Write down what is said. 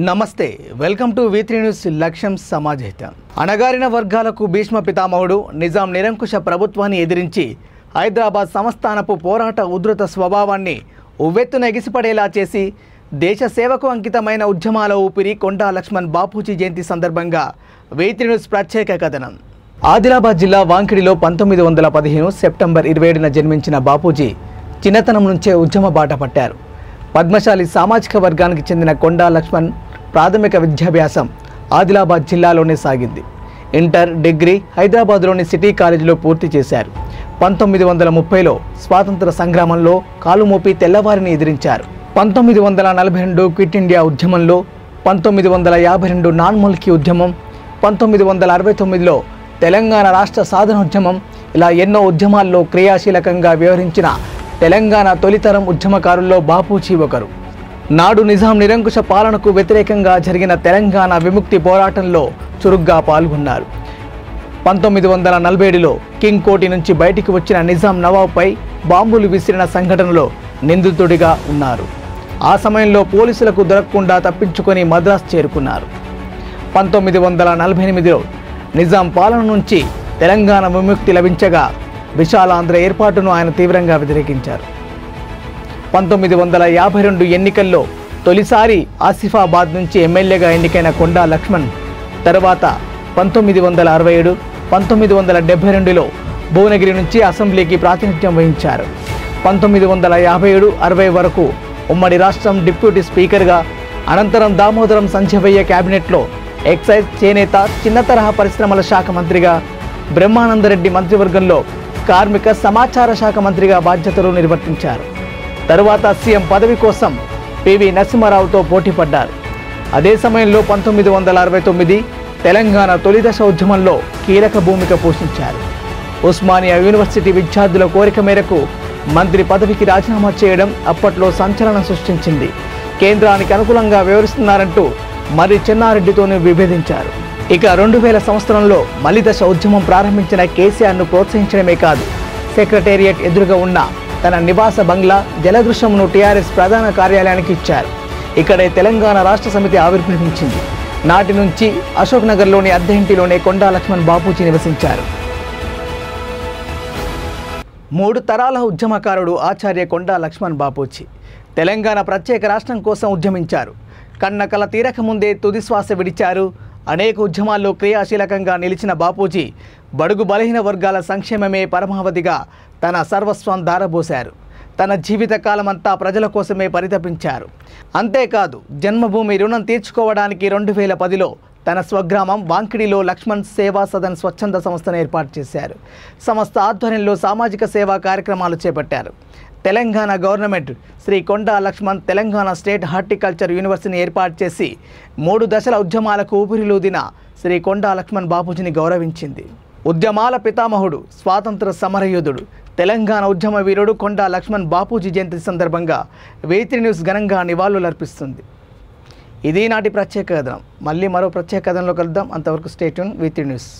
నమస్తే welcome to V3 news లక్ష్యం సమాజహిత అణగారిన వర్గాలకు భీష్మ పితామహుడు నిజాం నిరంకుశ ప్రభుత్వాన్ని ఎదిరించి హైదరాబాద్ సంస్థానపు పోరాట ఉధృత స్వభావాన్ని ఉవ్వెత్తున ఎగిసిపడేలా చేసి దేశ సేవకు అంకితమైన ఉద్యమాల ఊపిరి కొండా లక్ష్మణ్ బాపూజీ జయంతి సందర్భంగా V3 న్యూస్ ప్రత్యేక కథనం. ఆదిలాబాద్ జిల్లా వాంకిడిలో 1915 సెప్టెంబర్ 27న జన్మించిన బాపూజీ చిన్నతనం నుంచే ఉద్యమ బాట పట్టారు. పద్మశాలి సామాజిక వర్గానికి చెందిన కొండా లక్ష్మణ్ ప్రాథమిక విద్యాభ్యాసం ఆదిలాబాద్ జిల్లాలోనే సాగింది. ఇంటర్, డిగ్రీ హైదరాబాద్లోని సిటీ కాలేజీలో పూర్తి చేశారు. 1930లో స్వాతంత్ర సంగ్రామంలో కాలుమోపి తెల్లవారిని ఎదిరించారు. 1942 క్విట్ ఇండియా ఉద్యమంలో, 1952 నాన్ ముల్కీ ఉద్యమం, 1969లో తెలంగాణ రాష్ట్ర సాధనోద్యమం, ఇలా ఎన్నో ఉద్యమాల్లో క్రియాశీలకంగా వ్యవహరించిన తెలంగాణ తొలితరం ఉద్యమకారుల్లో బాపూజీ ఒకరు. నాడు నిజాం నిరంకుశ పాలనకు వ్యతిరేకంగా జరిగిన తెలంగాణ విముక్తి పోరాటంలో చురుగ్గా పాల్గొన్నారు. 1947లో కింగ్ కోటి నుంచి బయటికి వచ్చిన నిజాం నవాబ్పై బాంబులు విసిరిన సంఘటనలో నిందితుడిగా ఉన్నారు. ఆ సమయంలో పోలీసులకు దొరకకుండా తప్పించుకొని మద్రాసు చేరుకున్నారు. 1948లో నిజాం పాలన నుంచి తెలంగాణ విముక్తి లభించగా విశాలాంధ్ర ఏర్పాటును ఆయన తీవ్రంగా వ్యతిరేకించారు. 1952 ఎన్నికల్లో తొలిసారి ఆసిఫాబాద్ నుంచి ఎమ్మెల్యేగా ఎన్నికైన కొండా లక్ష్మణ్ తర్వాత 1967, 1972లో భువనగిరి నుంచి అసెంబ్లీకి ప్రాతినిధ్యం వహించారు. 1957-60 వరకు ఉమ్మడి రాష్ట్రం డిప్యూటీ స్పీకర్గా, అనంతరం దామోదరం సంజయ్ క్యాబినెట్లో ఎక్సైజ్, చేనేత, చిన్న తరహా పరిశ్రమల శాఖ మంత్రిగా, బ్రహ్మానందరెడ్డి మంత్రివర్గంలో కార్మిక సమాచార శాఖ మంత్రిగా బాధ్యతలు నిర్వర్తించారు. తరువాత సీఎం పదవి కోసం పివి నరసింహారావుతో పోటీ పడ్డారు. అదే సమయంలో 1969 తెలంగాణ తొలిదశ ఉద్యమంలో కీలక భూమిక పోషించారు. ఉస్మానియా యూనివర్సిటీ విద్యార్థుల కోరిక మేరకు మంత్రి పదవికి రాజీనామా చేయడం అప్పట్లో సంచలనం సృష్టించింది. కేంద్రానికి అనుకూలంగా వ్యవహరిస్తున్నారంటూ మరి చెన్నారెడ్డితోనే విభేదించారు. ఇక 2000 సంవత్సరంలో మలిదశ ఉద్యమం ప్రారంభించిన కేసీఆర్ను ప్రోత్సహించడమే కాదు, సెక్రటేరియట్ ఎదురుగా ఉన్న తన నివాస బంగ్లా జలదృశ్యంను టీఆర్ఎస్ ప్రధాన కార్యాలయానికి ఇచ్చారు. ఇక్కడే తెలంగాణ రాష్ట్ర సమితి ఆవిర్భవించింది. నాటి నుంచి అశోక్ నగర్లోని అద్దె ఇంటిలోనే కొండా లక్ష్మణ్ బాపూజీ నివసించారు. 3 తరాల ఉద్యమకారుడు ఆచార్య కొండా లక్ష్మణ్ బాపూజీ తెలంగాణ ప్రత్యేక రాష్ట్రం కోసం ఉద్యమించారు. కన్న కల తీరక ముందే తుది శ్వాస విడిచారు. అనేక ఉద్యమాల్లో క్రియాశీలకంగా నిలిచిన బాపూజీ బడుగు బలహీన వర్గాల సంక్షేమమే పరమావధిగా తన సర్వస్వం ధారబోశారు. తన జీవిత కాలమంతా ప్రజల కోసమే పరితపించారు. అంతేకాదు, జన్మభూమి రుణం తీర్చుకోవడానికి 2010లో తన స్వగ్రామం వాంకిడిలో లక్ష్మణ్ సేవా సదన్ స్వచ్ఛంద సంస్థను ఏర్పాటు చేశారు. సంస్థ ఆధ్వర్యంలో సామాజిక సేవా కార్యక్రమాలు చేపట్టారు. తెలంగాణ గవర్నమెంట్ శ్రీ కొండా లక్ష్మణ్ తెలంగాణ స్టేట్ హార్టికల్చర్ యూనివర్సిటీని ఏర్పాటు చేసి 3 దశల ఉద్యమాలకు ఊపిరిలూదిన శ్రీ కొండా లక్ష్మణ్ బాపూజీని గౌరవించింది. ఉద్యమాల పితామహుడు, స్వాతంత్ర సమరయోధుడు, తెలంగాణ ఉద్యమ వీరుడు కొండా లక్ష్మణ్ బాపూజీ జయంతి సందర్భంగా V3 న్యూస్ ఘనంగా నివాళులర్పిస్తుంది. ఇది నాటి ప్రత్యేక కథనం. మళ్ళీ మరో ప్రత్యేక కథనంలో కలుద్దాం. అంతవరకు స్టే ట్యూన్ V3 న్యూస్.